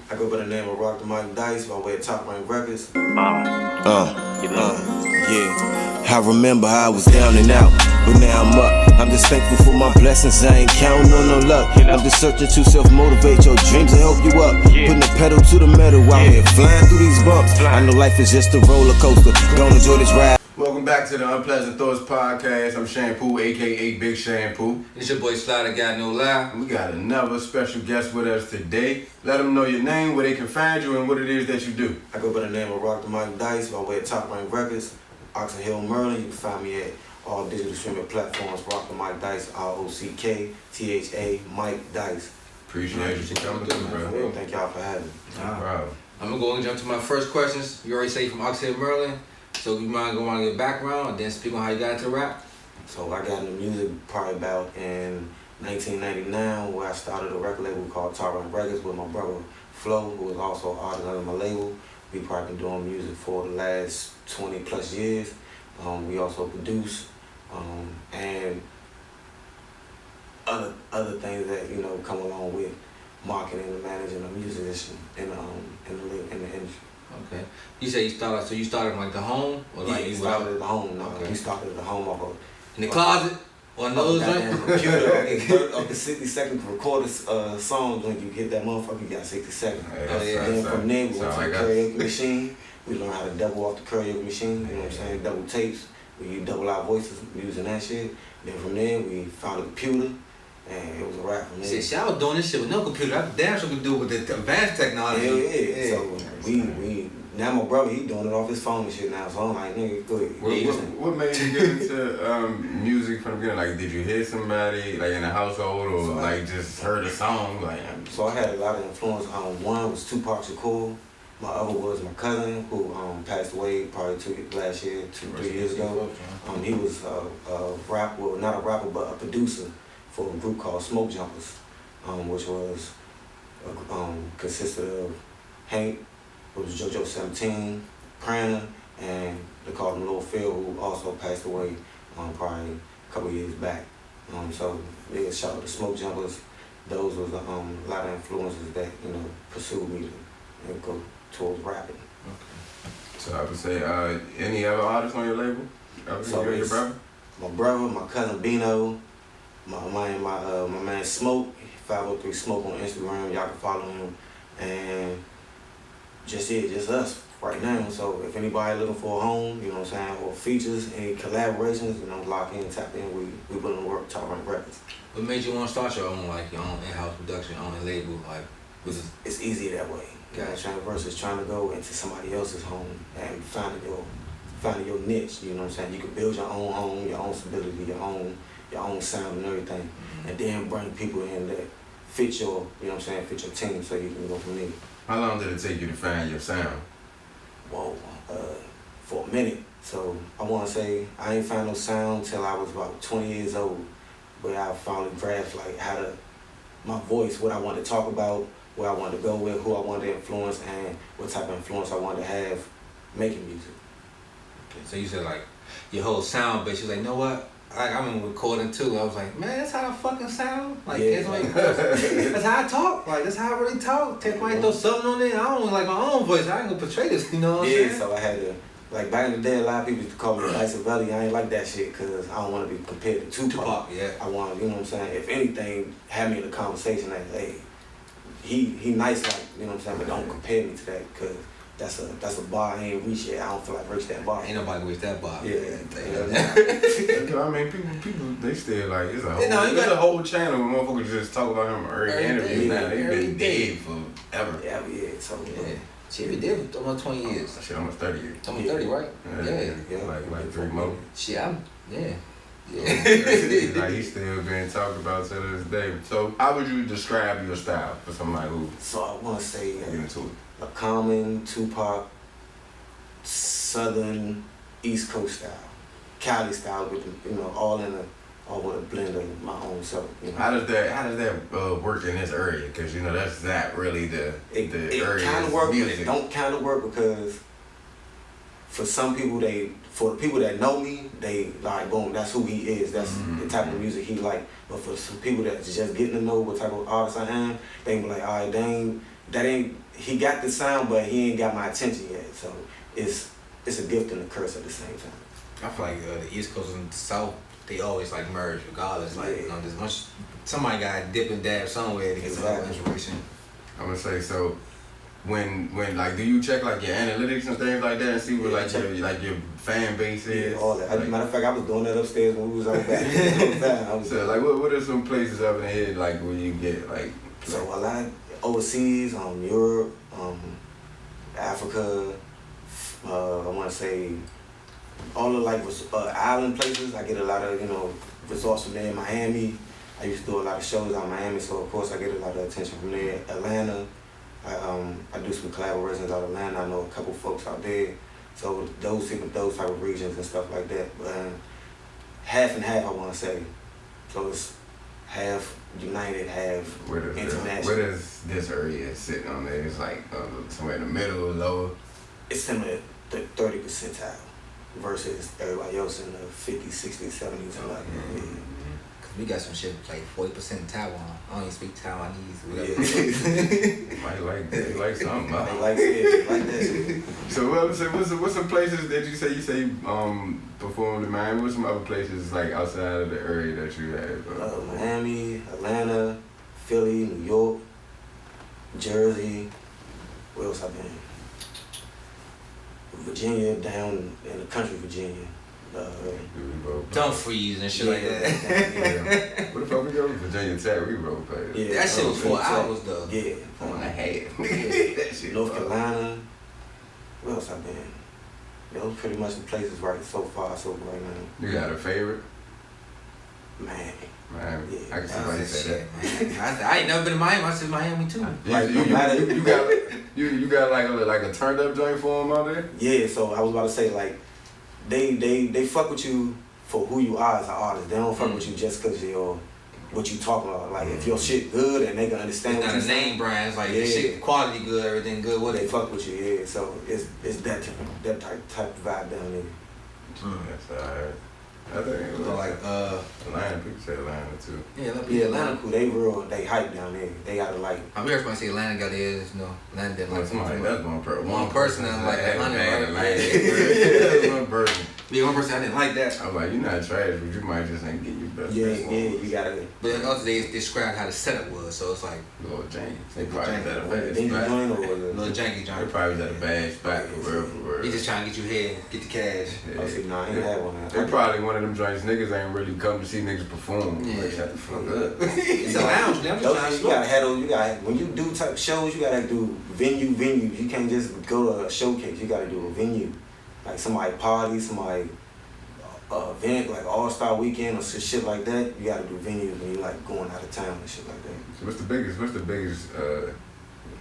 I go by the name of RockThaMicDice by way of Top Rank Records. Yeah. I remember I was down and out, but now I'm up. I'm just thankful for my blessings, I ain't counting on no luck. I'm just searching to self-motivate your dreams and help you up. Putting the pedal to the metal out here, flying through these bumps. I know life is just a roller coaster, gonna enjoy this ride. Welcome back to the Unpleasant Thoughts Podcast. I'm Shampoo, aka Big Shampoo. It's your boy Slider, got no lie. We got another special guest with us today. Let them know your name, where they can find you, and what it is that you do. I go by the name of RockThaMicDice by way of Top Rank Records, Oxon Hill, Maryland. You can find me at all digital streaming platforms, RockThaMicDice, RockTha Mike Dice. Appreciate you coming through, bro. Thank y'all for having me. Wow. I'm gonna go and jump to my first questions. You already say you from Oxon Hill, Maryland. So you mind going on your background and then speak on how you got into rap? So I got into music probably about in 1999, where I started a record label called Top Rank Records with my brother Flo, who was also an artist under my label. We probably been doing music for the last 20 plus years. We also produce and other things that come along with marketing and managing a musician in the industry. Okay. You say you started in like the home? Or Yeah, like you you started at the home. Okay. We started at the home off of in the closet? On those goddamn computer of the 60-second to record a song. When you hit that motherfucker, you got 60 seconds. Then from there, we went to the karaoke machine. We learned how to double off the karaoke machine, you know what I'm saying? Double tapes. We double our voices using that shit. Then from there, we found a computer, and it was a rap from there. See, I was doing this shit with no computer. I damn sure could do it with the advanced technology. Yeah. So we now my brother, he doing it off his phone and shit now. So I'm like, nigga, go ahead. What made you get into music from the beginning? Like, did you hear somebody like in the household, or like just heard a song? Like, so I had a lot of influence. One was Tupac Shakur. My other was my cousin, who passed away probably 3 years ago. He was a rapper, well, not a rapper, but a producer for a group called Smoke Jumpers, which was consisted of Hank, who was JoJo 17, Prana, and they called him Lil Phil, who also passed away probably a couple years back. So yeah, shout out to Smoke Jumpers. Those was a lot of influences that pursued me to go towards rapping. Okay. So I would say, any other artists on your label? So your brother? My brother, my cousin Bino, my man Smoke, 503 Smoke on Instagram. Y'all can follow him, and just us right now. So if anybody looking for a home, you know what I'm saying, or features, any collaborations, lock in, tap in. We willing to work Top Rank Records. What made you want to start your own in-house production, your own label? Like, it's easier that way. You know what I'm saying? Versus trying to go into somebody else's home and finding your niche. You know what I'm saying? You can build your own home, your own stability, your own sound and everything, and then bring people in that fit your, fit your team, so you can go from there. How long did it take you to find your sound? Whoa, for a minute. So I want to say I ain't found no sound till I was about 20 years old, where I finally grasped like my voice, what I wanted to talk about, where I wanted to go with, who I wanted to influence, and what type of influence I wanted to have making music. Okay, so you said like your whole sound, but you're like, you know what? I remember recording too. I was like, man, that's how I fucking sound. Like, that's how I talk. Like, that's how I really talk. Take my throw something on there. I don't like my own voice. I ain't gonna portray this. You know what I'm saying? Yeah. So I had to, like back in the day, a lot of people used to call me Dice Valley. I ain't like that shit because I don't want to be compared to Tupac. Yeah. I want, you know what I'm saying. If anything, have me in a conversation like, hey, he nice, like, you know what I'm saying, but don't compare me to that, because that's a bar I ain't reached yet. I don't feel like reach that bar. Ain't nobody reached that bar. Yeah. I mean, people, they still like, it's a whole channel where motherfuckers just talk about him every interview now. They've been dead forever. Yeah. So Shit, we did for almost 20 years. Shit, almost 30 years. Almost 30, right? Yeah. Like 3 more. Shit, yeah. Like, he's still being talked about to this day. So how would you describe your style for somebody who? So I want to say get into it. A common Tupac, Southern East Coast style, Cali style, with all with a blend of my own self. How does that work in this area? Because that's not really the area. It kind of work, but it don't kind of work, because for some people, for the people that know me, they like, boom, that's who he is. That's the type of music he like. But for some people that's just getting to know what type of artist I am, they be like, all right, he got the sound, but he ain't got my attention yet. So it's a gift and a curse at the same time. I feel like the East Coast and the South, they always like merge regardless. Like, you know, there's much, somebody got to dip and dab somewhere to get some inspiration. I'm gonna say, so when like, do you check like your analytics and things like that and see what like your fan base is? Yeah, all that. Like, matter of fact, I was doing that upstairs when we was on back. So like, what are some places up in the head like where you get like? So a lot overseas, Europe, Africa. I want to say all the like island places. I get a lot of results from there. Miami, I used to do a lot of shows out in Miami, so of course I get a lot of attention from there. Atlanta, I do some collaborations out of Atlanta. I know a couple folks out there, so those type of regions and stuff like that. But half and half, I want to say. So it's half United, half international. Where does this area sit on there? It's like somewhere in the middle, lower. It's similar to 30 percentile versus everybody else in the 50s, 60s, 70s, and like that. Cause we got some shit like 40% in Taiwan. I don't even speak Taiwanese. Yeah. Might like something. They like that. So what's some places that you say performed in Miami? What's some other places like outside of the area that you have? Miami, Atlanta, Philly, New York, Jersey. Where else I been? Virginia, down in the country, Virginia. Dumfries and shit like that. Yeah. What the fuck we go to Virginia Tech? We role played. Yeah, that shit was 4 hours though. Yeah. 4.5. That shit. North Carolina. Where else I been? Those pretty much the places right so far so right now. You got a favorite? Man. Miami. Yeah. I can see why you say that. I ain't never been to Miami. I said Miami too. You got like a turned up joint for them out there? Yeah, so I was about to say like they fuck with you for who you are as an artist. They don't fuck with you just cause you're what you talking about. Like if your shit good and they can understand it's what not you a name brand. It's like the shit quality good, everything good. What they fuck with you, yeah. So it's that type of vibe down there. That's alright. I think it was like Atlanta. People say Atlanta too. Yeah, Atlanta cool. They hype down there. They gotta like. I heard somebody say Atlanta got theirs. Atlanta didn't like somebody. That's one person. I like Atlanta. That's one person. Yeah, one person I didn't like that. I'm like, you're not trash, but you might just ain't get your best. Yeah, you gotta. But also they described how the setup was, so it's like Little James. They probably was at a bad spot. Little janky joint. They probably was at a bad spot for real. He just trying to get you here, get the cash. Yeah. I see, nah, I ain't had one. They probably one of them joints niggas ain't really come to see niggas perform. Yeah. Like, shut the fuck up. It's a lounge, man. You gotta handle. When you do type shows, you gotta do venues. You can't just go to a showcase. You gotta do a venue, like somebody party, somebody event like All-Star Weekend or shit like that. You gotta do venues when you like going out of town and shit like that. So what's the biggest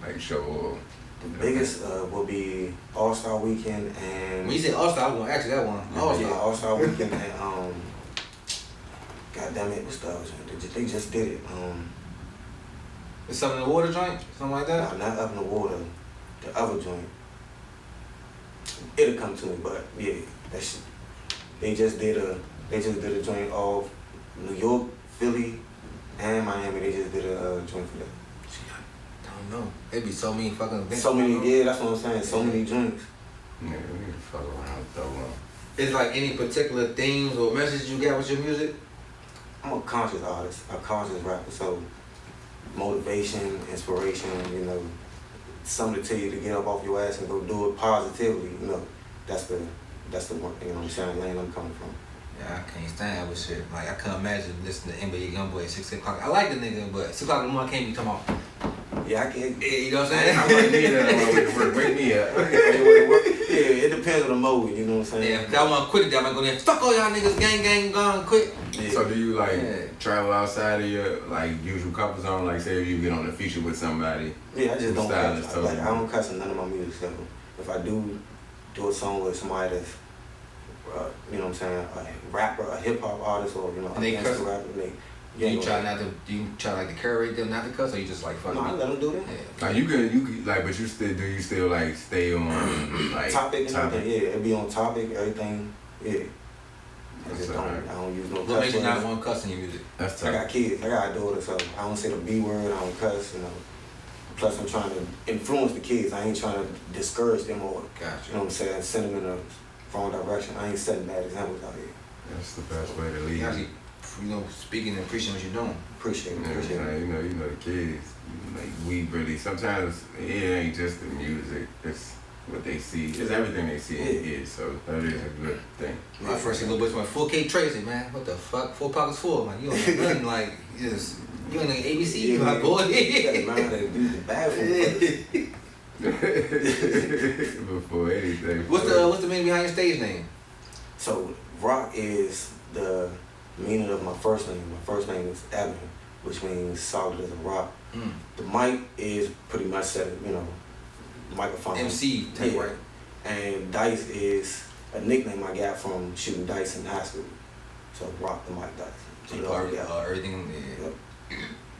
like show? Or the biggest will be All-Star Weekend and. When you say All-Star, I was gonna ask you that one. Yeah, All-Star Weekend and God damn it, what's the other joint? They just did it. It's something in the water joint? Something like that? No, not up in the water. The other joint. It'll come to me, but yeah, that shit. They just did a joint of New York, Philly, and Miami. They just did a joint for that. I don't know. It'd be so many fucking events. So many, yeah, that's what I'm saying. So many joints. yeah, we need to fuck around, throw one. Is like any particular themes or messages you got with your music? I'm a conscious artist, a conscious rapper, so motivation, inspiration, something to tell you to get up off your ass and go do it positively, that's the one, what I'm saying, lane I'm coming from. Yeah, I can't stand that shit. Like, I couldn't imagine listening to NBA Youngboy at 6 o'clock. I like the nigga, but 6 o'clock in the morning I can't be talking about. Yeah, I can't. Yeah, you know what I'm saying? I might need that on my way to work. Wake me up. Yeah, it depends on the mode, you know what I'm saying? Yeah, if I want to quit it, I'm going to go there, fuck all y'all niggas, gang, gone, quit. Yeah. So do you travel outside of your usual comfort zone? Like say if you get on a feature with somebody. Yeah, I just don't cuss. Totally. I don't cuss in none of my music. So if I do a song with somebody that's, you know what I'm saying, a rapper, a hip hop artist, or a gangster rapper, you try like to curate them not to cuss, or you just like fuck? No, I let them do that. Yeah. Like you could like, but you still like stay on like topic and everything? Yeah, it be on topic, everything. Yeah. I don't use no cuss. What makes you not want to cuss in your music? That's tough. I got kids, I got a daughter, so I don't say the B word, I don't cuss, Plus, I'm trying to influence the kids. I ain't trying to discourage them or, gotcha. You know what I'm saying, send them in the wrong direction. I ain't setting bad examples out here. That's the best way to lead. Actually, speaking and preaching what you're doing. Appreciate it. You know the kids. Like we really sometimes it ain't just the music. It's what they see. It's everything they see and hear. So that is a good thing. My first little bitch went 4K Tracy, man. What the fuck? 4 pockets full, man. You don't know nothing like just. You ain't like ABC, my boy. You gotta learn how to do the bathroom first. Before anything. What's the meaning behind your stage name? So Rock is the meaning of my first name. My first name is Evan, which means solid as a rock. The mic is pretty much set, microphone. MC type, right? And Dice is a nickname I got from shooting dice in high school. So RockThaMicDice. So you everything. Yep.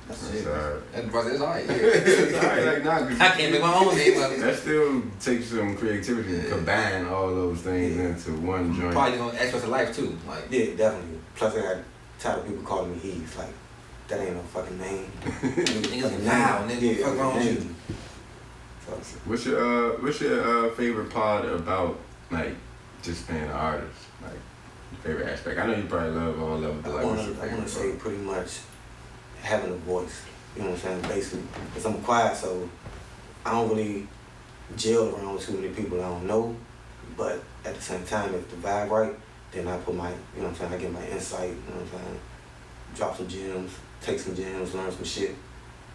That's alright. It's alright. Yeah. It's alright. Like, I can't make my own name. That still takes some creativity to combine all those things into one joint. Probably gonna aspects of life too. Like yeah, definitely. Plus I got tired of people calling me He's like, that ain't no fucking name. Niggas now, nigga. Fuck wrong with you? What's your favorite part about like just being an artist? Like your favorite aspect? I know you probably love all of them, but like what's your favorite? I wanna say pretty much having a voice. You know what I'm saying? Basically, because I'm quiet, so I don't really gel around too many people I don't know. But at the same time, if the vibe right, then I put my, you know what I'm saying, I get my insight, you know what I'm saying, drop some gems, take some gems, learn some shit,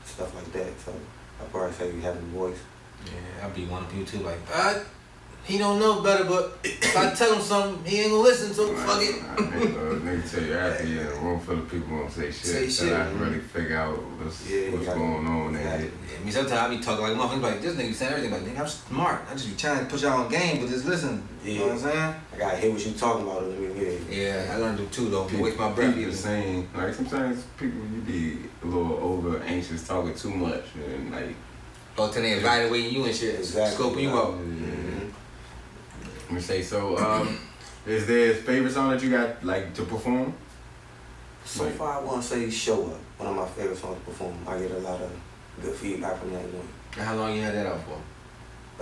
stuff like that. So I probably say having a voice. Yeah, I'll be one of you too, like, he don't know better, but if I tell him something, he ain't gonna listen, so fuck it. Nigga tell you after you're in a room full of people won't say shit. So I really figure out what's going on there. Yeah, I mean, sometimes I be talking like a motherfucker, like, this nigga saying everything, like, nigga, I'm smart. I just be trying to push y'all on game, but just listen. You know what I'm saying? I gotta hear what you talking about. Yeah, I learned it too, though. People waste my breath. The same. Like, sometimes people, you be a little over anxious, talking too much, and like. Oh, till they evaluating you and shit, scoping you out. Let me say, so, is there a favorite song that you got, like, to perform? So far, I want to say Show Up. One of my favorite songs to perform. I get a lot of good feedback from that one. And how long you had that out for?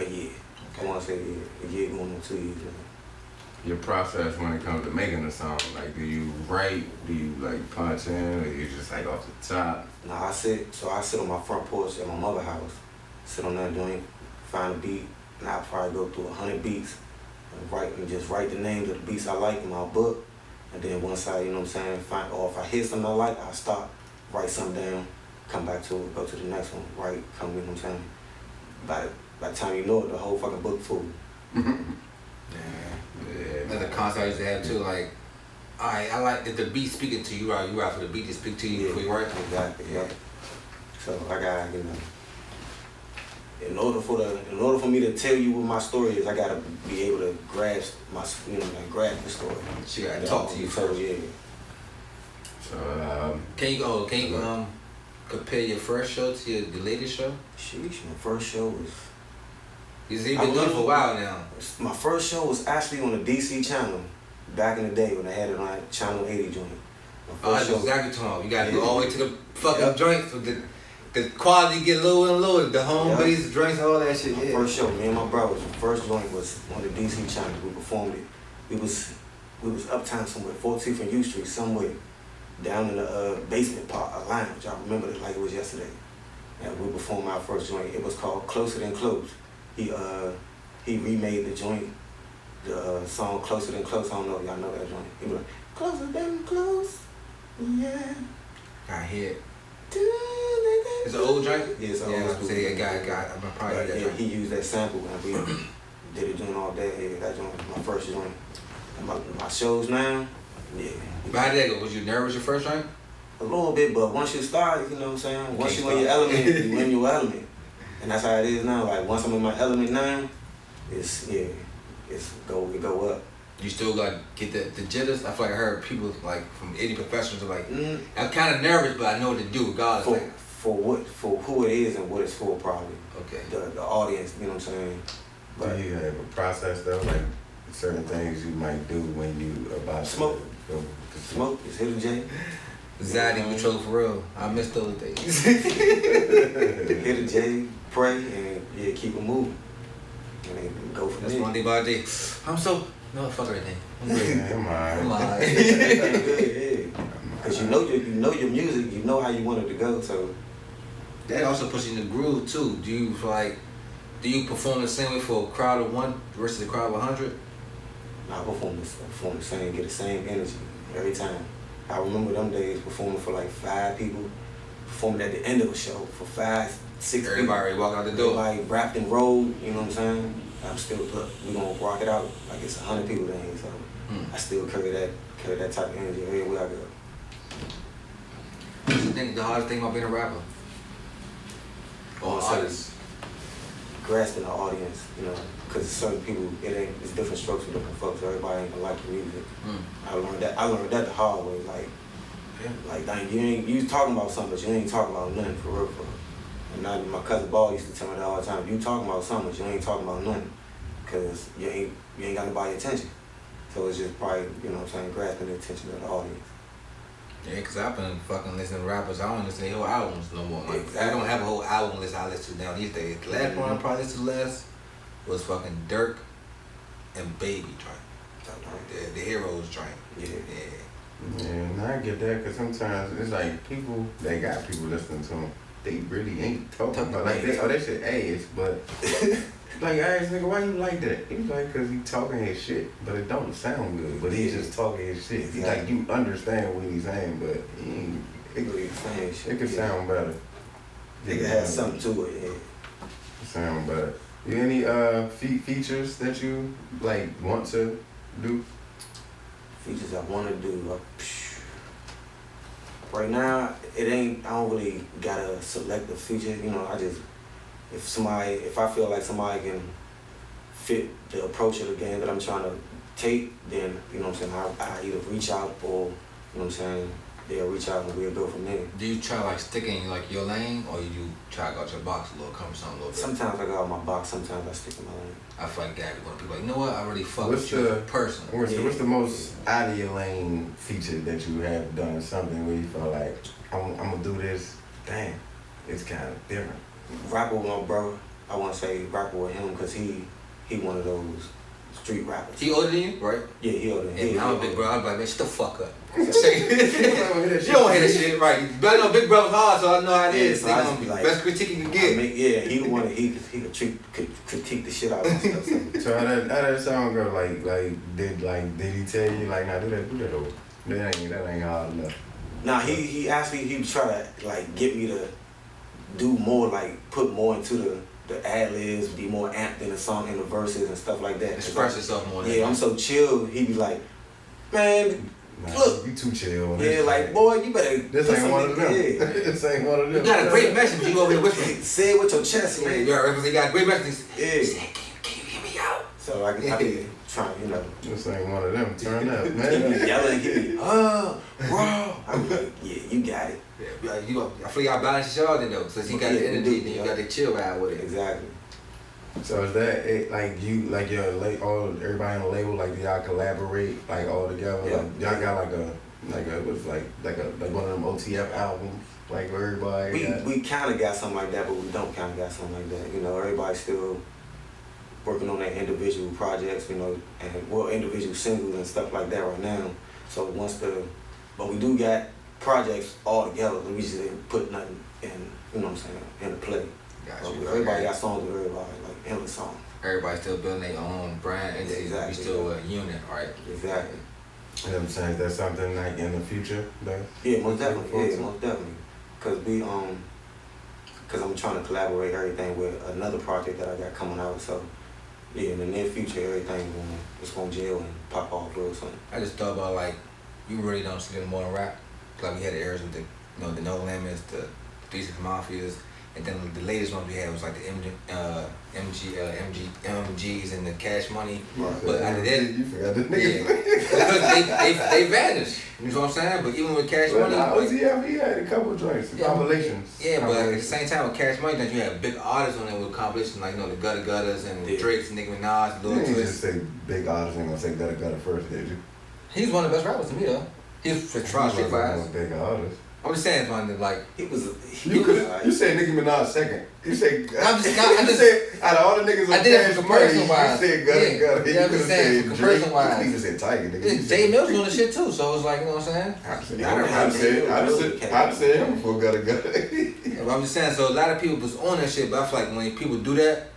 A year. Okay. I want to say a year going on 2 years now. Your process when it comes to making a song, like, do you write, do you, like, punch in, or you just, like, off the top? Nah, I sit on my front porch at my mother's house, sit on that joint, find a beat, and I'll probably go through 100 beats. And just write the names of the beats I like in my book, and then once I, you know what I'm saying, or if I hear something I like, I stop, write something down, come back to it, go to the next one, write, you know what I'm saying. By the time you know it, the whole fucking book full. Yeah. That's a concept I used to have too, like, alright, I like that the beat speaking to you, right? You right for the beat to speak to you before you write. Exactly, yeah. So I got, in order for me to tell you what my story is, I gotta be able to grasp grasp the story. She gotta talk to you first. Yeah. So can you compare your first show to the latest show? Sheesh, my first show was. You've been doing it for a while now. My first show was actually on the DC channel back in the day when they had it on Channel 80 joint. That's exactly talking. You gotta go all the way to the fucking joints with the quality get lower and lower, the home base, drinks, all that shit. My first show, me and my brothers, the first joint was on the DC channel. We performed it. We was uptown somewhere, 14th and U Street, somewhere, down in the basement part, a lounge. I remember it like it was yesterday. And we performed our first joint. It was called Closer Than Close. He remade the joint, the song Closer Than Close. I don't know if y'all know that joint. He was like, closer than close, yeah. I hear it. It's an old joint? Yeah, it's an old school. I'm probably that joint. He used that sample and we did it doing all that. Yeah, that joint was my first joint. And my shows now, yeah. But how did that go? Was you nervous your first joint? A little bit, but once you start, you know what I'm saying? Once you in your element, you in your element. And that's how it is now. Like once I'm in my element now, it go up. You still got get the jitters? I feel like I heard people like from any professionals are like, I'm kind of nervous, but I know what to do regardless. For who it is and what it's for, probably. Okay. The audience, you know what I'm saying? But do you have a process though, like certain things you might do when you about smoke? To Smoke is hidden J. Anxiety control for real. I miss those days. Hit a J, pray, and yeah, keep it moving. And then go from there. That's one day by day. I'm so no fuck everything. I'm good. I'm alright. Yeah. Cause you know your music, you know how you want it to go. So that also puts you in the groove too. Do you perform the same way for a crowd of 1 versus a crowd of 100? I perform the same, get the same energy every time. I remember them days performing for like 5 people, performing at the end of a show for 5, 6 people. Everybody walk out the door. Everybody rapped and rolled, you know what I'm saying? I'm still, look, we gonna rock it out like it's 100 people there, so I still carry that type of energy everywhere I go. What's the hardest thing about being a rapper? Or artist? Grasping the audience, you know, because certain people, it's different strokes for different folks. Everybody ain't gonna like the music. I learned that the hard way. Like dang, you talking about something, but you ain't talking about nothing for real. And now my cousin Ball used to tell me that all the time. You talking about something, but you ain't talking about nothing, because you ain't got nobody's attention. So it's just probably, you know what I'm saying, grasping the attention of the audience. Yeah, because I've been fucking listening to rappers. I don't listen to their whole albums no more. Like, exactly. I don't have a whole album list I listen to now these days. The last one I probably listened to last was fucking Dirk and Baby joint. The Heroes joint. Yeah, and I get that, because sometimes it's like they got people listening to them. They really ain't talking about like they should ask, but like I asked nigga, why you like that? He's like, cause he talking his shit, but it don't sound good. But he's just talking his shit. He's like, you understand what he's saying, but he ain't. It could sound better. It could have something to it. Yeah. Sound better. You any features that you like want to do? Features I want to do. Right now, I don't really gotta select a feature. You know, if I feel like somebody can fit the approach of the game that I'm trying to take, then, you know what I'm saying, I either reach out or, you know what I'm saying, they'll reach out and we'll go from there. Do you try like sticking like your lane, or you try to go out your box a little, come something a little bit? Sometimes I go out my box, sometimes I stick in my lane. I feel like that when people like, you know what, I really fuck with you as a person. What's the most out of your lane feature that you have done, something where you feel like, I'm gonna do this, damn, it's kind of different? Rapper with my brother, I want to say rapper with him, because he one of those street rappers. He older than you, right? Yeah, he older than me. I'm a big brother. I'm like, man, shut the fuck up. You don't hear that shit, right? But I know Big Brother's hard, so I know how it is. So I just be like, best critique you can get. He the one that he could critique the shit out of stuff. So how that sound go? Like did he tell you like, nah, do that over? That ain't hard enough. Nah, he actually he try to like get me to do more, like put more into the ad-libs, be more amped in the song, in the verses and stuff like that. Express yourself more. Yeah, I'm so chill. He be like, man, look, you too chill. Yeah, like, boy, you better. This ain't one of them. This ain't one of them. You got a great message. You over here whispering. Say it with your chest, man. Yeah, you got a great message. Yeah. Can you hear me out? So I be trying, you know. This ain't one of them. Turn up, man. He be yelling, he be, bro. I'm like, yeah, you got it. Yeah, I feel y'all balance y'all then though, since he got the energy, then you got the chill out with it. Exactly. So is that it, like you, like your everybody on the label, like do y'all collaborate like all together? Yeah. Like, y'all got like one of them OTF albums, like where everybody. We kind of got something like that, but we don't kind of got something like that. You know, everybody's still working on their individual projects, you know, and individual singles and stuff like that right now. So but we do got projects all together. We just didn't put nothing in, you know what I'm saying, in the play. Everybody got songs with everybody, like endless songs. Everybody still building their own brand, and exactly. We still a unit, right? Exactly. You know what I'm saying? That's something like in the future, though? Yeah, most definitely. Yeah, most definitely. Cause I'm trying to collaborate everything with another project that I got coming out. So yeah, in the near future, everything is gonna gel and pop off real soon. I just thought about like, you really don't see them more in rap. Like we had the eras with the No Limits, the 3 6 Mafias. And then the latest ones we had was like the MGs and the Cash Money. Right. But out of that, you forgot the niggas. Yeah, they vanished. You know what I'm saying? But even with Cash Money, he had a couple joints, compilations. Yeah, but at the same time with Cash Money, that you had big artists on there with compilations like the Gutter Gutters and Drake's, Nicki Minaj, Lil Twist. You just say big artists, ain't gonna say Gutter Gutter first, did you? He's one of the best rappers to me though. He's for Trial Street Vibes. Big artist. I'm just saying, man, like You said Nicki Minaj second. You said I just said out of all the niggas I did it for comparison you wise. said Gutter. Yeah, You could have said for comparison Drake. wise. You said Tiger. Nigga. Jay Mills doing the shit too, so it's like, you know what I'm saying? I'd said him before Gutter. Yeah, but I'm just saying, so a lot of people was on that shit, but I feel like when people do that,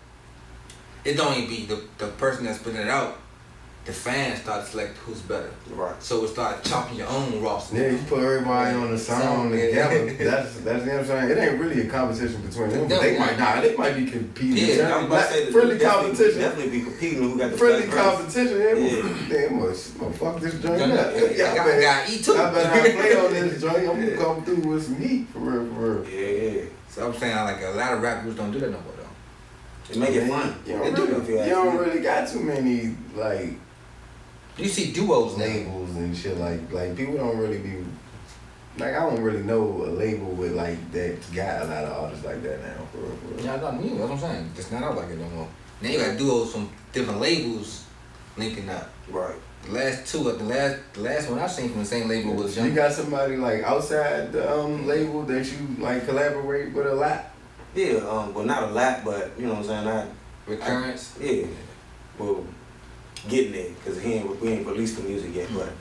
it don't even be the person that's putting it out. The fans start to select who's better. Right. So it start chopping your own roster. Yeah, you put everybody on the song together. That's you know what I'm saying. It ain't really a competition between them. They might be competing. Yeah, I'm about to say friendly competition. Definitely be competing. Who got the friendly best competition? Damn, fuck this joint up. I got eat too. I better not play on this joint. I'm gonna come through with some heat for real. Yeah. So I'm saying like a lot of rap groups don't do that no more though. It make it fun. You don't really got too many like. You see duos now. Labels and shit like people don't really be like I don't really know a label with like that got a lot of artists like that now for real. Yeah, I don't mean that's what I'm saying. It's not out like it no more. Now you got duos from different labels linking up. Right. The last one I seen from the same label was Young. You got somebody like outside the label that you like collaborate with a lot? Yeah, well not a lot, but you know what I'm saying. Recurrence. Yeah. Well, getting it because we ain't released the music yet, but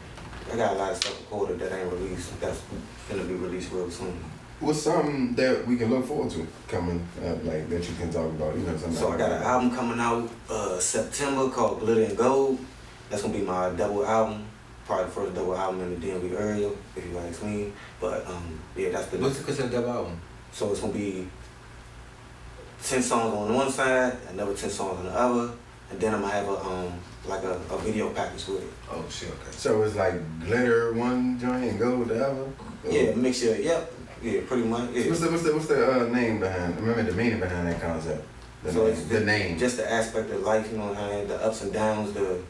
I got a lot of stuff recorded that ain't released. That's gonna be released real soon. What's something that we can look forward to coming up, like that you can talk about? You know, something. So I got an album coming out September called Glitter and Gold. That's gonna be my double album, probably the first double album in the DMV area, if you ask me. But yeah, that's the. What's the considered double album? So it's gonna be 10 songs on one side, another 10 songs on the other, and then I'm gonna have a video package with it. Oh shit, okay. So it's like glitter one joint and gold the other? Yeah, mixture. Yep. Yeah, pretty much. Yeah. What's the name behind? Remember the meaning behind that concept? The name. Just the aspect of life, you know what I mean? The ups and downs, the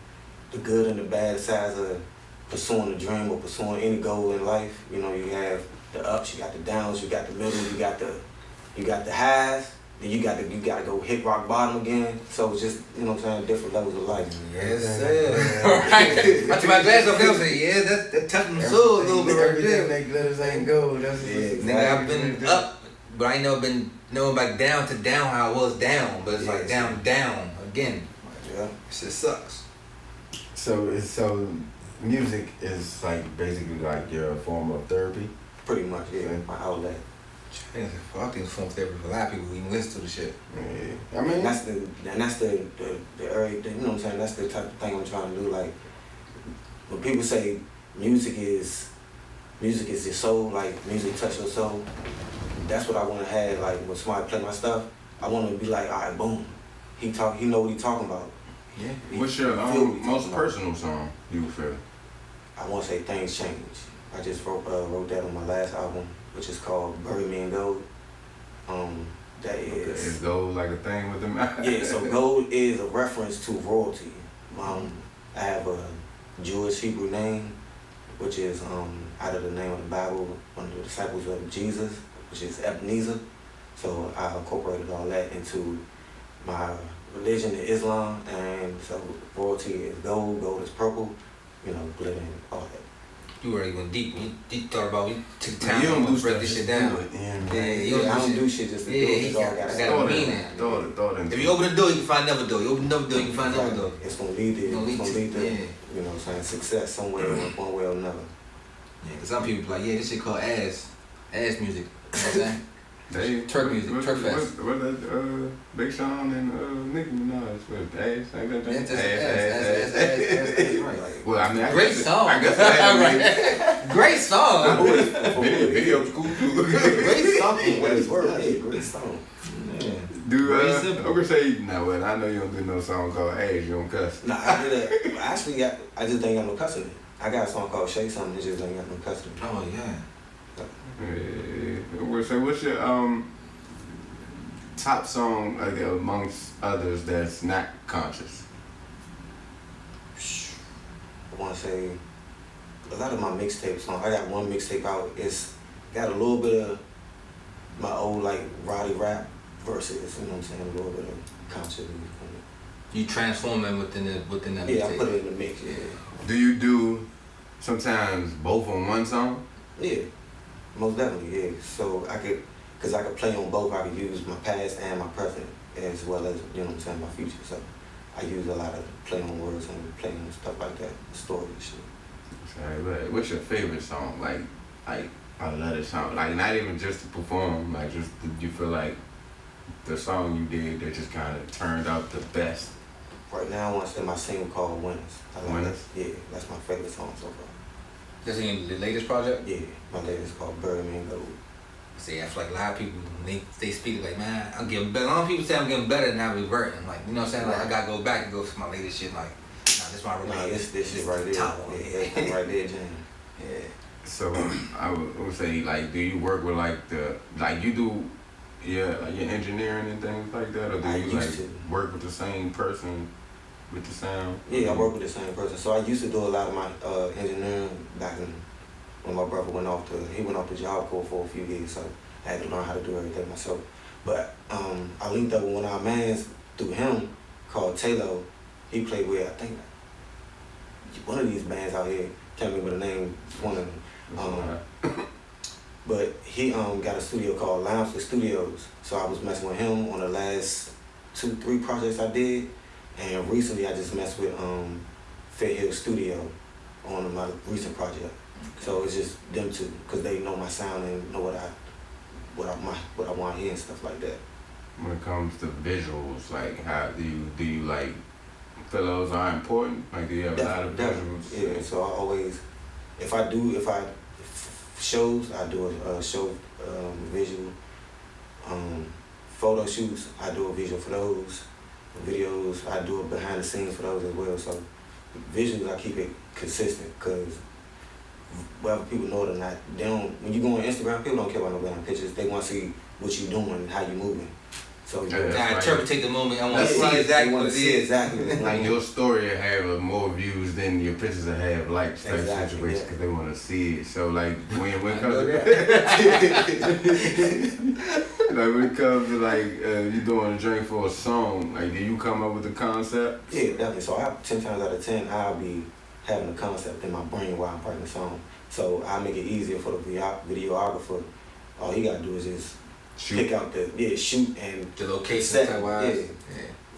good and the bad sides of pursuing a dream or pursuing any goal in life. You know, you have the ups, you got the downs, you got the middle, you got the highs. Then you gotta go hit rock bottom again. So it's just, you know what I'm saying, different levels of life. Yes, sir. Alright. I took my glass off and say, yeah, that touched my soul a little bit right there. Everything that glitters ain't gold. That's Nigga, I've been up, but I ain't never been back down to down how I was down. But it's like down again. Yeah. Shit sucks. So music is like basically like your form of therapy? Pretty much, yeah. My outlet. I think it's form of therapy for a lot of people who even listen to the shit. Yeah. I mean, that's the area, you know what I'm saying? That's the type of thing I'm trying to do. Like when people say music is your soul, like music touch your soul. That's what I want to have. Like when somebody play my stuff, I want to be like, all right, boom. He know what he talking about. Yeah. What's your most personal song you feel? I want to say Things Change. I just wrote that on my last album, which is called Bury Me in Gold. That is... Is gold like a thing with them? Yeah, so gold is a reference to royalty. I have a Jewish Hebrew name, which is out of the name of the Bible, one of the disciples of Jesus, which is Ebenezer. So I incorporated all that into my religion, Islam, and so royalty is gold is purple, you know, glitter and all that. You already went deep. You thought about you took time you don't to do break this shit down. I don't do shit just to do it. He got a meaning. Throw it. If you open the door, you can find another door. You open another door, you can find another door. It's gonna lead to you know what I'm saying, success somewhere, one way or another. Yeah, cause some people be like, yeah, this shit called ass music. You know what I'm saying? Turk music, Turk fest. What that Big Sean and Nicki Minaj with ass, like that thing? Ass, right. Well, I mean, great song. I guess that Great song. video was cool too. Great song. Great song. Yeah. I'm gonna say no. Well, I know you don't do no song called "Ass." You don't cuss. Nah, I do that. Actually, I just ain't got no cussing. I got a song called "Shake Something." It just ain't got no cussing. Oh yeah. So what's your top song amongst others that's not conscious? I want to say a lot of my mixtape songs. I got one mixtape out. It's got a little bit of my old like Roddy rap versus, you know what I'm saying, a little bit of conscious music. You transform them within that Yeah, mixtape. I put it in the mix. Yeah. Do you do sometimes both on one song? Yeah, most definitely, yeah. So cause I could play on both. I could use my past and my present as well as, you know what I'm saying, my future. So I use a lot of play on words and play on stuff like that, story and shit. Sorry, what's your favorite song? Like I love this song. Like not even just to perform, like just you feel like the song you did that just kind of turned out the best. Right now I want to say my single called Winners. Winners? Yeah, that's my favorite song so far. That's in the latest project? Yeah, my latest called Birdman Gold. See, I feel like a lot of people, they speak like, man, I'm getting better. A lot of people say I'm getting better now reverting. Like, you know what I'm saying? Like, I gotta go back and go to my latest shit. Like, nah, this my latest. This shit right there. Top one. Yeah, right there, Jane. Yeah. So I would say, like, do you work with you do, like your engineering and things like that, or do you work with the same person with the sound? Yeah, I work with the same person. So I used to do a lot of my engineering back when my brother went off the Job Corps for a few years, so I had to learn how to do everything myself. But I linked up with one of our mans through him called Taylor. He played with, I think, one of these bands out here. Can't remember the name. One of them. But he got a studio called Limestone Studios. So I was messing with him on the last 2-3 projects I did. And recently I just messed with Fair Hill Studio on my recent project. So it's just them two, because they know my sound and know what I want to hear and stuff like that. When it comes to visuals, like how do you like feel those are important? Like do you have a lot of visuals? Yeah, so I always, if I shows, I do a show visual. Photo shoots, I do a visual for those. Videos, I do a behind the scenes for those as well. So visuals, I keep it consistent, because whether people know it or not, they don't. When you go on Instagram, people don't care about no damn pictures. They want to see what you doing and how you moving. So I interpret the moment. I want to see exactly what it is. Exactly. Like your story will have more views than your pictures will have likes type situation, because they want to see it. So like when it comes to like when it comes to like you doing a drink for a song, like do you come up with the concept? Yeah, definitely. So 10 times out of 10, I'll be having a concept in my brain while I'm writing the song. So I make it easier for the videographer. All he gotta do is just pick out shoot and the location set. Yeah.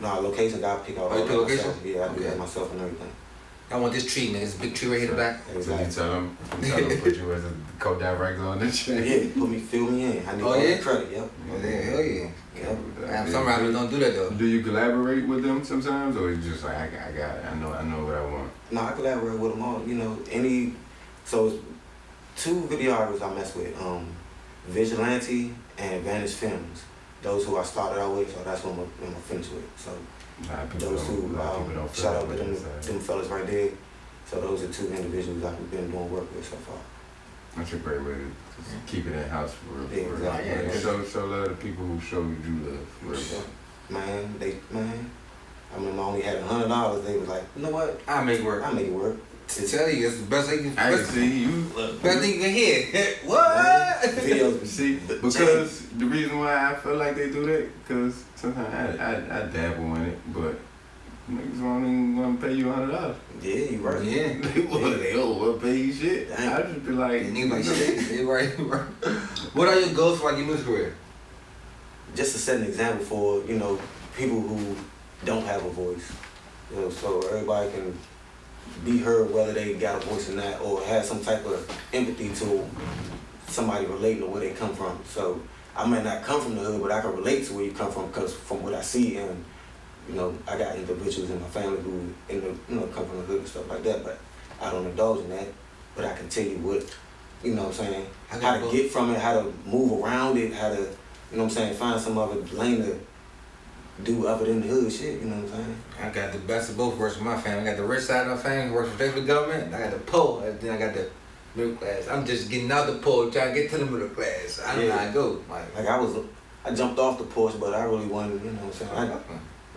No, locations I pick out. Oh, you pick location? Yeah, I do that myself and everything. I want this tree, man. This big tree right here in the back. Exactly. So you tell them put you as a co-director on the train. Yeah, fill me in. I need all the credit. Yep. Hell yeah. Yep. Some rappers don't do that though. Do you collaborate with them sometimes, or you just like I got it. I know what I want. No, I collaborate with them all. You know, so 2 videographers I mess with. Vigilante and Vantage Films. Those who I started out with, so that's what I'm gonna finish with. So those 2, shout out to them fellas right there. So those are 2 individuals I've been doing work with so far. That's a great way to keep it in house for real. Yeah, exactly. Yeah. Show love to people who show you love. For real. Man, I mean, I only had $100. They was like, you know what? I make it work. To tell you, it's the best thing you can best thing you can hear. What? Videos. See, because the reason why I feel like they do that, because sometimes I dabble in it, but niggas want to pay you $100. Yeah, you right. Yeah. They don't want to pay you shit. I just be like, niggas like shit. They right. What are your goals for like your music career? Just to set an example for, people who don't have a voice. So everybody can be heard, whether they got a voice or not, or have some type of empathy to somebody relating to where they come from. So I might not come from the hood, but I can relate to where you come from, because from what I see, and I got individuals in my family who come from the hood and stuff like that, but I don't indulge in that. But I can tell you what, what I'm saying, how to get from it, how to move around it, how to, find some other lane to do other than the hood shit, you know what I'm saying? I got the best of both worlds with my family. I got the rich side of my family, works for the government. I got the poor, and then I got the middle class. I'm just getting out the poor, trying to get to the middle class. I don't know how I go. I jumped off the porch, but I really wanted, you know what I'm saying?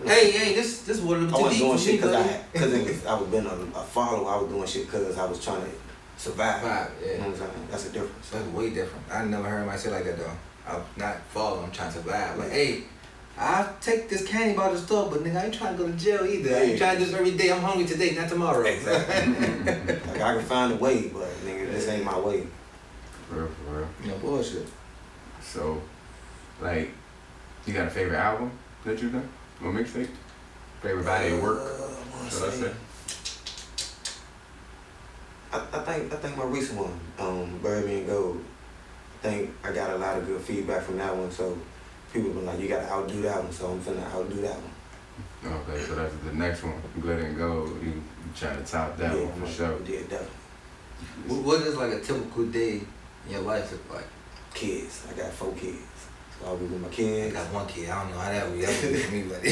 Hey, this would have I wasn't doing shit because I was being a follower. I was doing shit because I was trying to survive. Yeah. You know what I'm saying? That's a difference. That's way different. I never heard anybody say like that though. I'm not following, I'm trying to survive. Like, hey, I take this candy bar to the store, but nigga, I ain't trying to go to jail either. I ain't trying to do this every day. I'm hungry today, not tomorrow. Exactly. Like I can find a way, but nigga, this ain't my way. For real. No bullshit. So, like, you got a favorite album that you done? Or mixtape? Favorite body of work? Should I say? I think my recent one, Bourbon and Gold. I think I got a lot of good feedback from that one, so people been like, you gotta outdo that one, so I'm finna outdo that one. Okay, so that's the next one. Glitter and Gold. You trying to top that one for sure. Yeah, definitely. What does like a typical day in your life look like? Kids. I got 4 kids. So I'll be with my I kids. got 1 kid. I don't know how that would be for me, but Be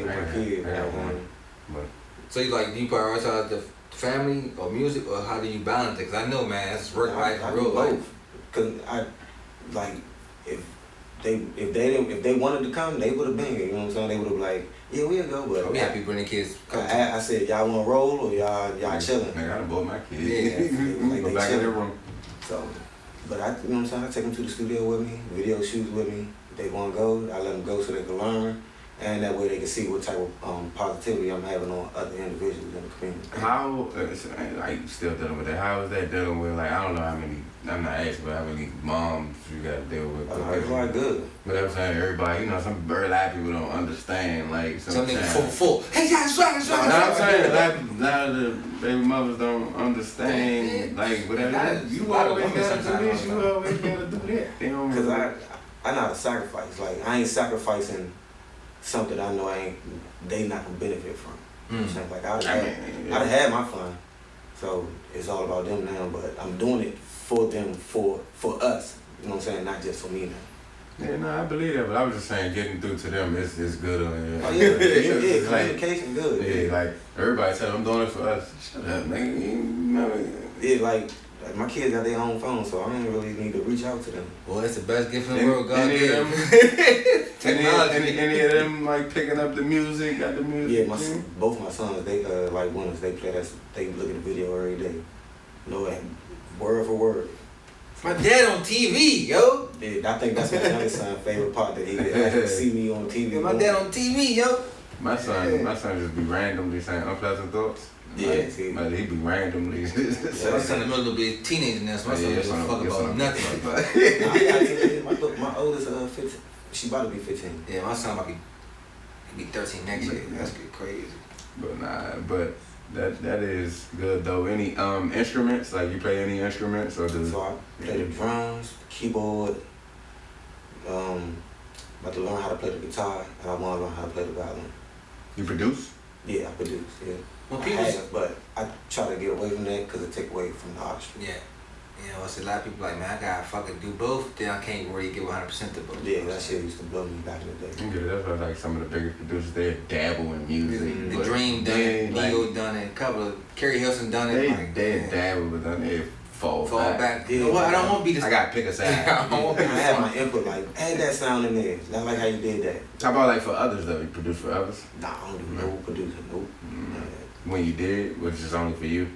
with my kids. I got one. But so you like, do you prioritize the family or music, or how do you balance it? Cause I know, man, that's work life and real life. Cause I like if they wanted to come, they would have been here. You know what I'm saying? They would have like, yeah, we'll go. But We have people bringing kids. I said, y'all want to roll or y'all chilling? I done bought my kids. Yeah, like Go they back in chilling. their room. So, but you know what I'm saying? I take them to the studio with me, video shoots with me. If they want to go, I let them go so they can learn. And that way they can see what type of positivity I'm having on other individuals in the community. How, like, still dealing with that? How is that dealing with, like, I don't know how many, I'm not asking, but how many moms you got to deal with? It's like good. But I'm saying everybody, you know, some a lot of people don't understand, like, Some niggas sometimes. full. Hey, guys, swag. No, I'm saying a lot of the baby mothers don't understand, like, whatever. You always got to do this, you always got to do that. They don't. Because I know how to sacrifice. Like, I ain't sacrificing something I know they not gonna benefit from. You know what I'm saying? Like, I'd had my fun. So it's all about them now, but I'm doing it for them, for us. You know what I'm saying? Not just for me now. Yeah, no, I believe that, but I was just saying getting through to them is good. Oh yeah, communication good. Yeah, like everybody tell them I'm doing it for us. Shut up, nigga. You know. Yeah, like my kids got their own phone, so I don't really need to reach out to them. Well, it's the best gift in the world, God gave. Technology. Any of them like picking up the music, got the music? Yeah, both my sons, they like winners. They play that. They look at the video every day. Know word for word. My dad on TV, yo. Yeah, I think that's my youngest son's favorite part, that he can see me on TV. Yeah, my dad on TV, yo. My son just be randomly saying unpleasant thoughts. Yeah, like he be randomly. My son in the middle of being a teenager now, so my son doesn't fuck about nothing. My oldest 15. She about to be 15. Yeah, my son about to be 13 next year. That's get crazy. But that is good though. Any instruments? Like you play any instruments or do? So I play the drums, keyboard. About to learn how to play the guitar, and I want to learn how to play the violin. You produce? Yeah, I produce. Yeah. When I people, have, but I try to get away from that because it take away from the artistry. yeah. You know, it's a lot of people like, man, I gotta fucking do both, then I can't really give 100% to both. Yeah, that shit used to blow me back in the day. Yeah, that's why like some of the biggest producers, they dabble in music. The Dream done it, Leo done it, a couple of Kerry Hilson done it. They dabble, but then they fall back. You know what? I don't want to be this. I gotta pick a side. I don't want to be I this. had my input, like, add that sound in there. Not like how you did that. How about like for others though? You produce for others? Nah, I don't do no producing, nope. When you did, which is only for you?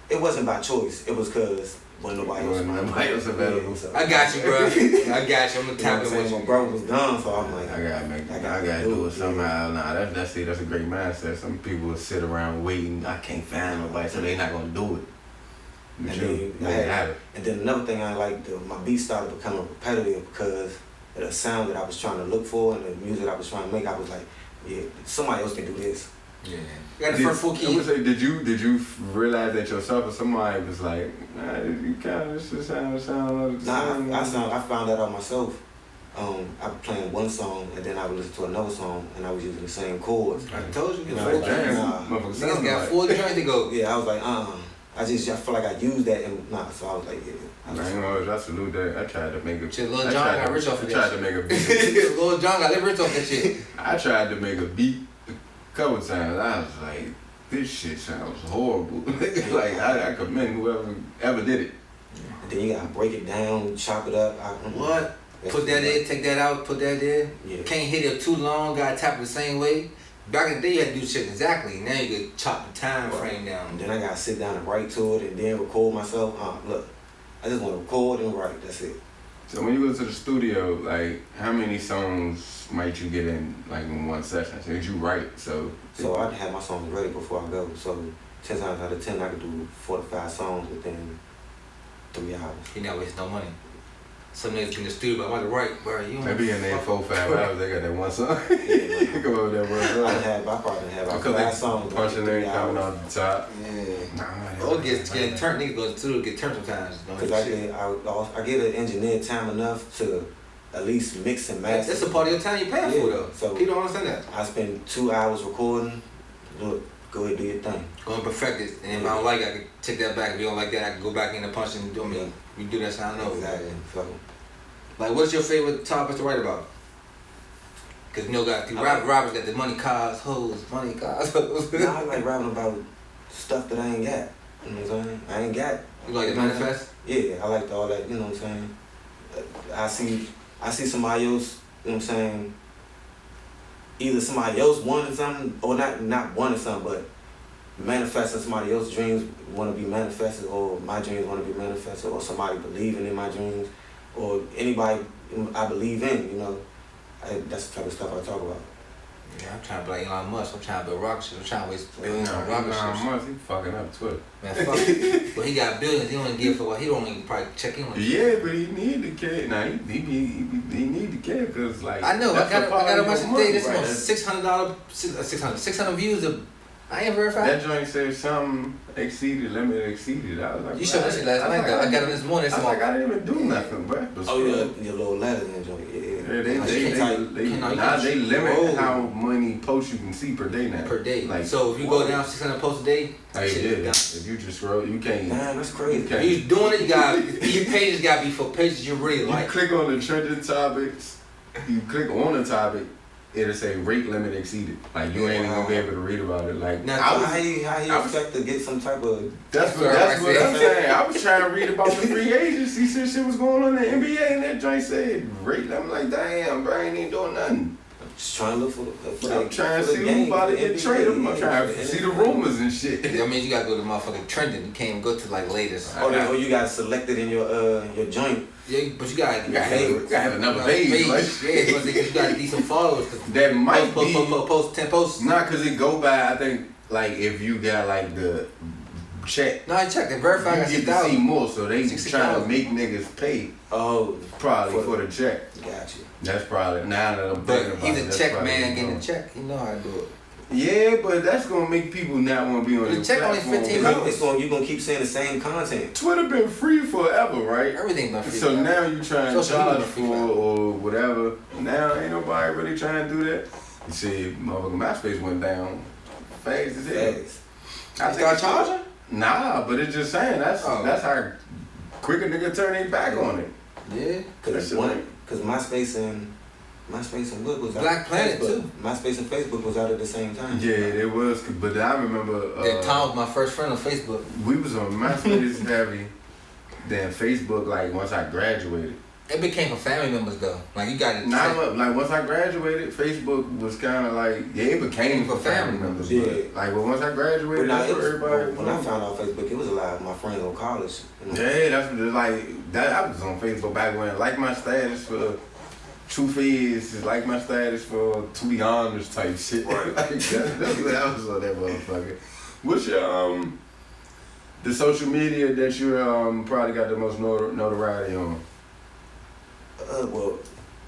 It wasn't by choice. It was because when nobody else available. So. I got you, bro. I got you. I'm gonna tap it with you. My bro was done, so I'm like, I gotta do it somehow. Nah, that's a great mindset. Some people will sit around waiting. I can't find nobody, so they not gonna do it. And then another thing I like, my beats started becoming repetitive because of the sound that I was trying to look for and the music I was trying to make. I was like, yeah, somebody else can do this. Yeah. You got the first full key. I would say, did you realize that yourself, or somebody was like, nah, you kind of sound I found that out myself. I was playing one song and then I would listen to another song and I was using the same chords. I told you. Niggas got 4 joints to go. Yeah, I was like, I feel like I used that and so I was like, yeah. I salute that. I tried to make a. Shit, Lil Jon got rich off of that. I tried to make a beat. Lil Jon got rich off that shit. I tried to make a beat a couple times. I was like, this shit sounds horrible. Like I commend whoever ever did it. And then you gotta break it down, chop it up. What? Put that in, take that out, put that in. Yeah. Can't hit it too long, gotta tap it the same way. Back in the day, you had to do shit exactly. Now you could chop the time frame down. And then I gotta sit down and write to it and then record myself. Look, I just want to record and write. That's it. So when you go to the studio, like, how many songs might you get in, like, in one session? So you write, so... So I'd have my songs ready before I go. So 10 times out of 10, I could do 4 to 5 songs within 3 hours. You not wasting no money. Some niggas in the studio, I'm about to write, bro. You Maybe in there 4 or 5 hours, they got that one song. Yeah, Come over that one song. I probably have about 5 songs. Punching there coming off the top. Yeah. Or getting turned, niggas go to the studio get turned sometimes. Because I get an engineer time enough to at least mix and master. That's a part of your time you're paying for though. So people don't understand that. I spend 2 hours recording. Look, go ahead, do your thing. Go and perfect it. And if I don't like it, I can take that back. If you don't like that, I can go back in and punch and do me. We do that sound over. Exactly. So, like, what's your favorite topic to write about? Cause you know, rappers got the money, cars, hoes, money, cars, hoes. nah, I like rapping about stuff that I ain't got. You know what I'm saying? I ain't got. You like to manifest? Yeah, I like all that. You know what I'm saying? I see somebody else. You know what I'm saying? Either somebody else wanted something, or not wanting something, but manifesting somebody else's dreams want to be manifested, or my dreams want to be manifested, or somebody believing in my dreams, or anybody I believe in. You know, that's the type of stuff I talk about. Yeah, I'm trying to be like Elon Musk. I'm trying to build rocket ships. I'm trying to waste billions on rocket ships. Elon Musk, he fucking up Twitter. Man, fuck it. But he got billions. He don't give for what he don't even probably check in with. Yeah, but he need the care. Nah, he need the care because like. I know. I got a bunch of today. This right? $600, 600 views. I ain't verified. That joint said something limit exceeded. I was like, you showed that shit last night though. I got it this morning. I was like, I didn't even do nothing, bro. Oh yeah, your little letters in the joint. Yeah, they limit how many posts you can see per day now. Per day. Like, so if you go down 600 posts a day, if you just scroll, you can't. Damn, that's crazy. If you doing it, your pages got to be for pages you really like. You click on the trending topics. You click on the topic. It'll say rate limit exceeded. Like you ain't even gonna be able to read about it. Like now, how you expect to get some type of? That's what I'm saying. I was trying to read about the free agency since shit was going on in the NBA, and that joint said rate. I'm like, damn, bro, I ain't even doing nothing. Just trying to look for I'm trying to see who's about to get traded. I'm trying to see the rumors and shit. That means you gotta go to motherfucking trending. You can't even go to like latest. Or you got selected in your joint. Yeah, but you gotta have another page. Like, yeah, you gotta get some followers. That might be post 10 posts. Nah, cause it go by. I think like if you got like the check. No, I checked. They verified. You get to see more, so they trying to make niggas pay. Oh, probably for the check. Gotcha. That's probably now that I'm thinking about it. He's a check man getting a check. He know how to do it. Yeah, but that's gonna make people not want to be on the check platform. only $15. You're gonna keep saying the same content. Twitter been free forever, right? Everything been free. So now you trying to charge for or whatever. Now ain't nobody really trying to do that. You see, motherfucking MySpace went down fast as hell. I start charging? Nah, but it's just saying that's how quick a nigga turn their back on it. Yeah, because MySpace and what was Black Planet too. MySpace and Facebook was out at the same time. Yeah, it was. But I remember. Tom was my first friend on Facebook. We was on MySpace heavy. Then Facebook, like once I graduated. It became for family members though. Like you got it. Like once I graduated, Facebook was kind of like it became for family members. Yeah. But once I graduated, that's for everybody. When I found out Facebook, it was a lot of my friends on college. You know? Yeah, that's what like that. I was on Facebook back when like my status for. Truth is like my status for to be honest type shit. Right. Like that's what I was on that motherfucker. What's your the social media that you probably got the most notoriety on? Well,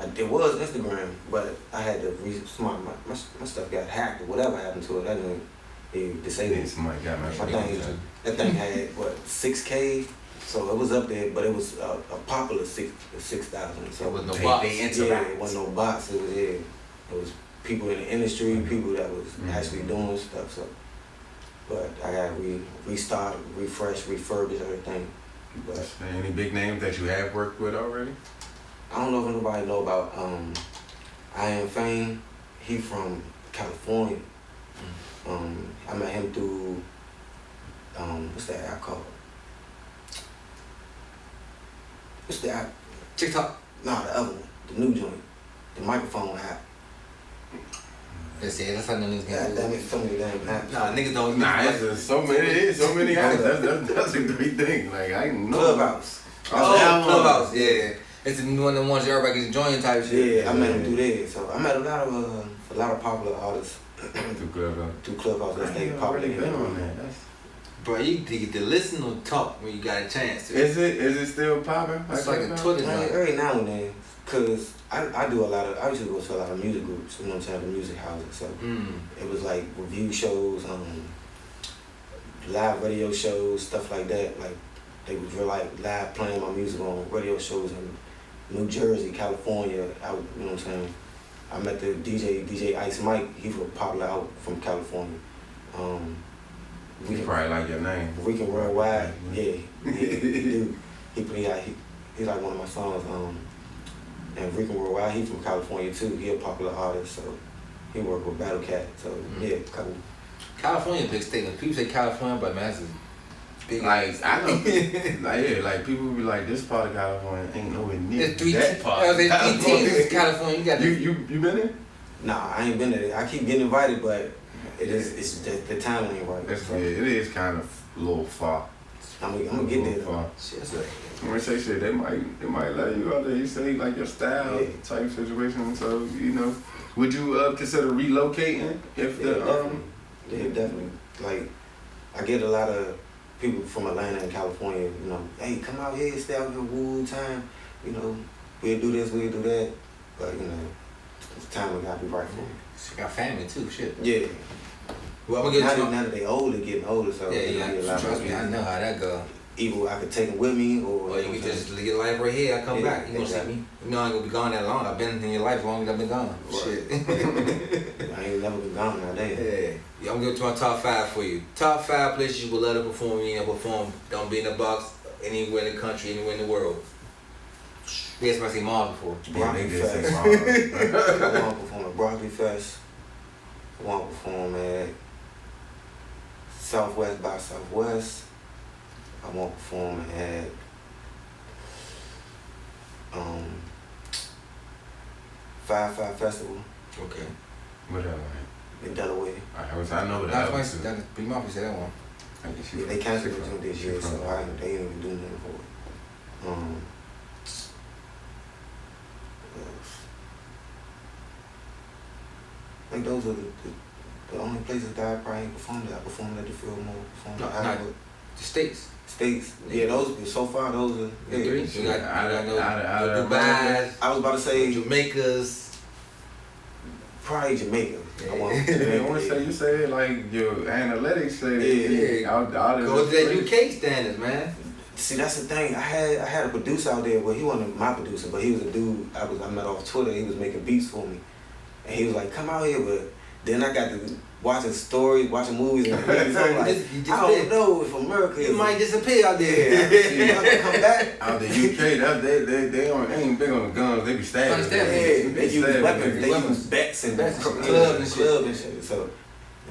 it was Instagram, but I had to my stuff got hacked or whatever happened to it. I didn't disable it. Somebody got my that thing had 6K. So it was up there, but it was a popular 6,000. So it was no bots. It wasn't no bots. It was people in the industry, people that was actually doing stuff. So, but I got to restart, refresh, refurbish everything. But any big names that you have worked with already? I don't know if anybody know about I Am Fame. He from California. I met him through what's that app called? What's the app? TikTok? Nah, the other one. The new joint. The microphone app. That's how niggas get. That makes so many damn apps. Nah, niggas don't. Nah, it's so many apps. That's a great thing. Like I know. Clubhouse. Clubhouse. Yeah. It's one of the ones that everybody gets enjoying type shit. Yeah, I met him through there. So I met a lot of popular artists Through Clubhouse. through Clubhouse. That's they I popular. ain't been on that. Bro, you get to listen or talk when you got a chance to. Is it still popping? It's like a Twitter. Man, every now and then, cause I do a lot of. I used to go to a lot of music groups. You know what I'm saying? The music houses. So it was like review shows, live radio shows, stuff like that. Like they was real like live playing my music on radio shows in New Jersey, California. Out, you know what I'm saying? I met the DJ Ice Mike. He was popular out from California. We probably like your name. Weekend Worldwide. Yeah, dude. He's like one of my songs. And Weekend Worldwide. He from California too. He a popular artist, so he work with Battle Cat. So yeah, couple. California big state. When people say California, but man, that's a big. Like I know, like people be like, this part of California ain't nowhere near There's three. that part. There's 3 teams in California. You got you been there? Nah, I ain't been there. I keep getting invited, but it's the time ain't right. Yeah, it is kind of a little far. I'm gonna get there. Far. Shit, like, When they say shit, they might let you out there. You say like your style type situation. So would you consider relocating if Yeah, definitely. Like I get a lot of people from Atlanta and California. You know, hey, come out here, stay out here one time. You know, we'll do this, we'll do that. But it's time we gotta be right for it. she got family too. Shit. Yeah. Well, I'm gonna get now that they older, getting older, so yeah. Trust me, I know how that go. Either I could take them with me, or you can just live your life right here. I come back. You gonna see me? You know I ain't gonna be gone that long. I've been in your life longer than I've been gone. Right. Shit. I ain't never been gone nowadays. Yeah, I'm gonna go to my top 5 for you. Top 5 places you would love to perform. You ain't perform. Don't be in the box anywhere in the country, anywhere in the world. We had somebody say Mars before. Broccoli Fest. I want to perform at Broccoli Fest. I want to perform at Southwest by Southwest. I want to perform at Five Festival Okay. what else? in Delaware. I know That's that. why Big Mafia said that one. Yeah, they canceled it this year, so they ain't even doing nothing for it. I think those are the only places that I probably ain't performed at. I performed at the Fillmore, performed at Hollywood. The States. States. Yeah, those so far those are The 3. You got out of Dubai, I was about to say Jamaica's. probably Jamaica. I want I Jamaica. want to say you said like your analytics say Yeah. out of Go to that UK standards, man. See, that's the thing. I had a producer out there, but he wasn't my producer, but he was a dude I met off Twitter. He was making beats for me, and he was like, "Come out here," but then I got to watching stories, watching movies, and things. I'm like, I don't know if America You might disappear out there. Yeah, I can come back. out the UK, they ain't big on the guns. They be stabbing. They use stabbing weapons. niggas. They use bats and Club and shit. So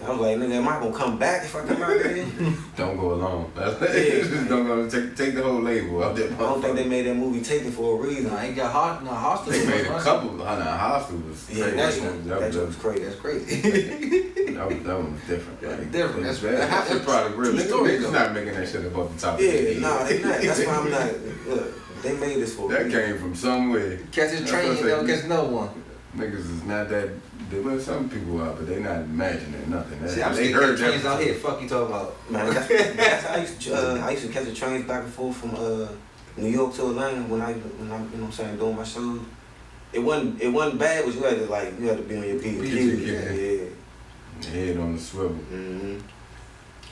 I was like, nigga, am I gonna come back if I come out there? Don't go along. Just don't go. Take the whole label out there. I don't think they made that movie Taken for a reason. No, I ain't got hostel. They made a couple. Hostel was Yeah, crazy. that was crazy. That's crazy. That one was different. Yeah, Like, different. That's probably real. True story, Niggas though. not making that shit up off the top of their Yeah, head. nah, they not. That's why I'm not. Look, they made this for a That reason. came from somewhere. Catch a train, you never catch no one. Niggas is not that. Well, some people are, but they not imagining nothing. See, I'm they still heard catching trains that out here. Fuck you talking about. Man, that's how I used to catch the trains back and forth from New York to Atlanta when I'm you know what I'm saying, doing my shows. It wasn't bad, but you had to be on your P. Yeah. Head on the swivel. Mm-hmm.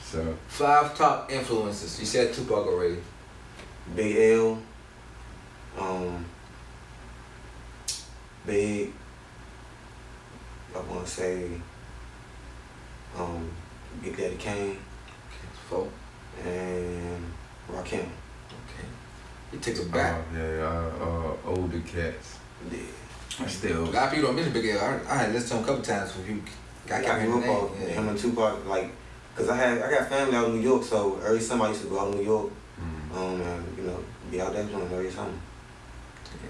So 5 top influences. You said Tupac already. Big L, Big. I want to say Big Daddy Kane 4. and Rakim. Okay. He takes it back. older cats. Yeah. I still. A lot of people don't mention Big L. I had listened to him a couple times when you got I grew up off him and Tupac, like, cause I got family out in New York, so every summer I used to go out in New York, and be out there doing every summer.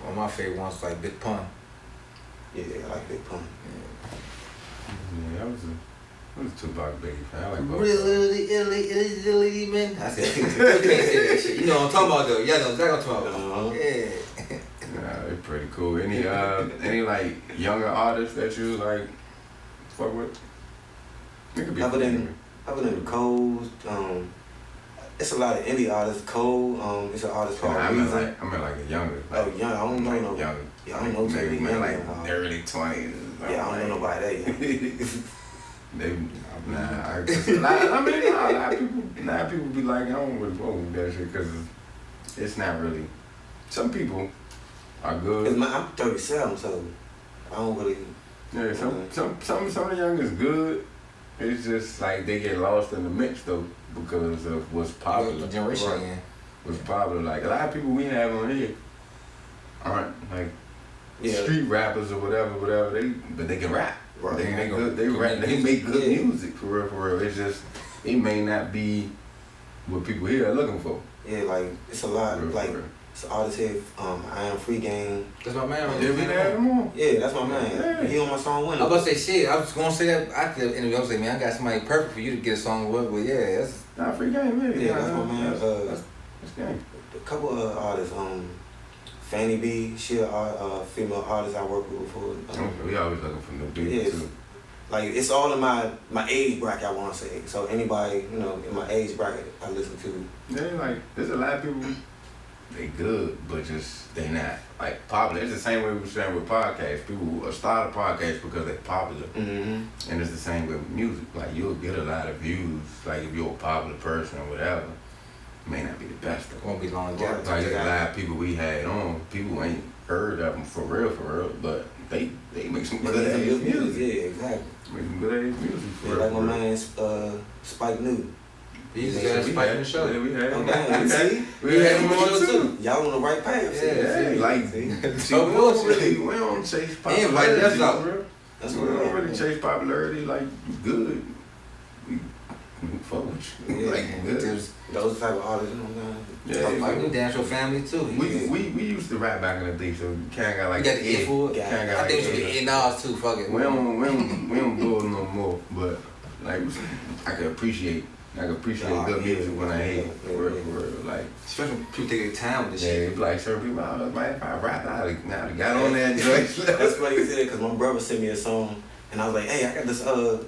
One of my favorite ones like Big Pun. Yeah, I like Big Pun. Yeah, I was a Tupac baby fan. I like both. Really, man. I said, you can't say that shit. You know what I'm talking about though. Yeah, know exactly what I'm talking about. Yeah. pretty cool. Any like younger artists that you like fuck with? It could be Other than the Coles, it's a lot of indie artists. Cole, it's an artist called Reason. I mean like a younger. Like, young. I don't know no. Younger. Yeah, I don't know maybe young. like early 20s. Yeah, I don't know nobody that young. They, a lot of people be like, I don't really fuck with that shit because it's not really. Some people are good. I'm 37, so I don't really. Yeah, some of the young is good. It's just like they get lost in the mix though because of what's popular. The generation, yeah. What's popular. Like a lot of people we have on here aren't like street rappers or whatever. But they can rap. Right. They good. They rap. They make good music for real. It's just it may not be what people here are looking for. Yeah, like it's a lot. For real. It's an artist here. I Am Free Game. That's my man. Did we have him on? Yeah, that's my man. Yeah. He on my song Winner. I was about to say shit. I was gonna say that after the interview. I was like, man, I got somebody perfect for you to get a song with. But yeah, that's Not Free Game, man. Yeah, that's my man. That's game. A couple of artists. Fanny B. She a female artist I worked with before. We always looking for new people Yeah, too. like it's all in my age bracket. I want to say. So anybody in my age bracket I listen to. Yeah, like there's a lot of people. They good, but just they not like popular. It's the same way we were saying with podcasts. People start a podcast because they're popular, Mm-hmm. and it's the same with music. Like you'll get a lot of views. Like if you're a popular person or whatever, it may not be the best. it won't be long. Yeah. Like a lot of people we had on, people ain't heard of them for real, but they make some good ass music. Yeah, exactly. Make some good ass music for Yeah, real. like my man Spike New. He's got Spike in the show. Yeah, we had him. Okay, see? We had him on too. too. Y'all on the right path. see? Yeah, like see, No we bullshit. don't chase He popularity. invited us out. bro. That's We what don't really chase popularity. Like good, we fuck with you. Yeah, Like good. those type of artists, you know what I'm Yeah, saying? Spike Lee dance your family too. We used to rap back in the day, so we kinda got like You got the ear for it. Kinda got I think we like should the get Nas too. Fuck it. We don't do it no more, but like I can appreciate good music when I hear it. For real. Like Especially when people take their time with this yeah, shit. it be like certain people, man, if I rap, I got on that joint. That's funny you said because my brother sent me a song and I was like, hey, I got this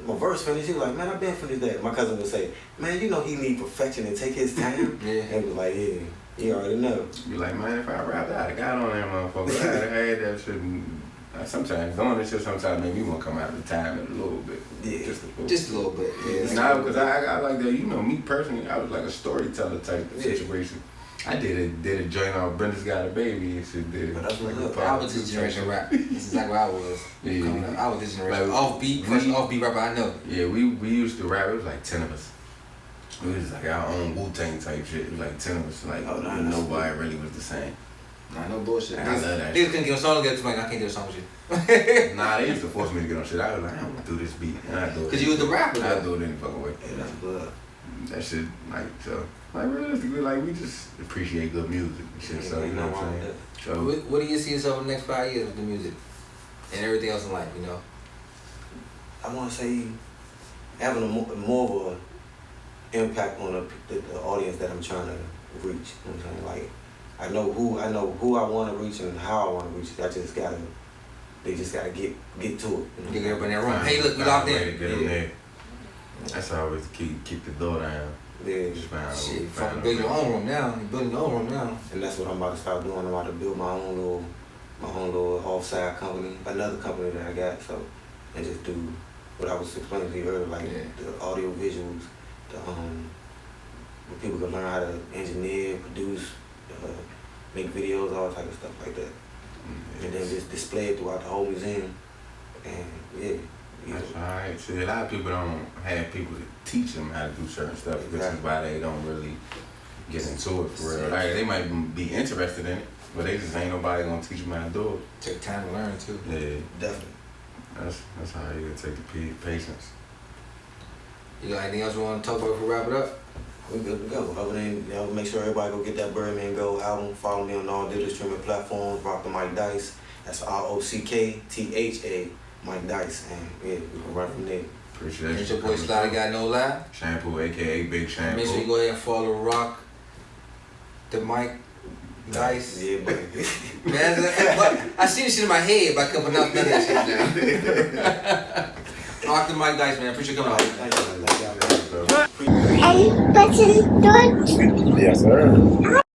my verse finished. He was like, man, I've been finished that. My cousin would say, man, you know he need perfection and take his time. Yeah. And he was like, yeah, you already know. Be like, man, if I rap, I got on that motherfucker. I had that shit. Sometimes doing this shit sometimes make me want to come out of the time in a little bit. Yeah. Just a little bit. Yeah. Nah, because I like that. Me personally, I was like a storyteller type of situation. I did a joint on Brenda's Got a Baby and shit. Did But that's what like look, I was this generation rap. This is exactly what I was. Yeah. Coming up. I was this generation. Like, Offbeat, first offbeat rapper I know. Yeah, we used to rap. It was like 10 of us. We was like our own Wu-Tang type shit. It was like 10 of us. Like nobody really was the same. Nah, no bullshit. I love that Niggas couldn't get a song together. Like, I can't do a song with you. Nah, they used to force me to get on shit. I was like, I don't want to do this beat. And I do it. Cause you was the rapper. I do it any fucking way. Yeah, that's good. That shit, like, so, like, realistically, like, we just appreciate good music and shit, so, you know what I'm saying? So, What do you see yourself in the next 5 years with the music and everything else in life? You know. I want to say having more of an impact on the audience that I'm trying to reach. You know what I'm saying? Like, I know who I want to reach and how I want to reach it. They just gotta get to it. You know? Get everybody in that room. Hey, look, we locked in. Get them there. That's always keep the door down. Yeah. Just find Shit, find fucking build your own room now. You building your own room now. And that's what I'm about to start doing. I'm about to build my own little offside company, another company that I got. So, and just do what I was explaining to you earlier, like the audio visuals, where people can learn how to engineer, produce, make videos, all type of stuff like that. And then just display it throughout the whole museum. And yeah. That's alright. See, a lot of people don't have people to teach them how to do certain stuff. Exactly. This is why they don't really get into it for real. Like, they might be interested in it, but they just ain't nobody gonna teach them how to do it. Take time to learn too. Yeah, Definitely. that's how you gotta take the patience. You got anything else you want to talk about before we wrap it up? We good to go. Other than, make sure everybody go get that Birdman Go album. Follow me on all digital streaming platforms. RockThaMicDice. That's RockTha Mike Dice. And yeah, we can run from there. Appreciate It's you. your boy Sly Got No Lie. Shampoo, aka Big Shampoo. Make sure you go ahead and follow Rock the Mic Dice. Yeah, but Man, I seen this shit in my head, but I couldn't pronounce none of that shit now. RockThaMicDice, man. Appreciate you coming out. And button, Yes, sir.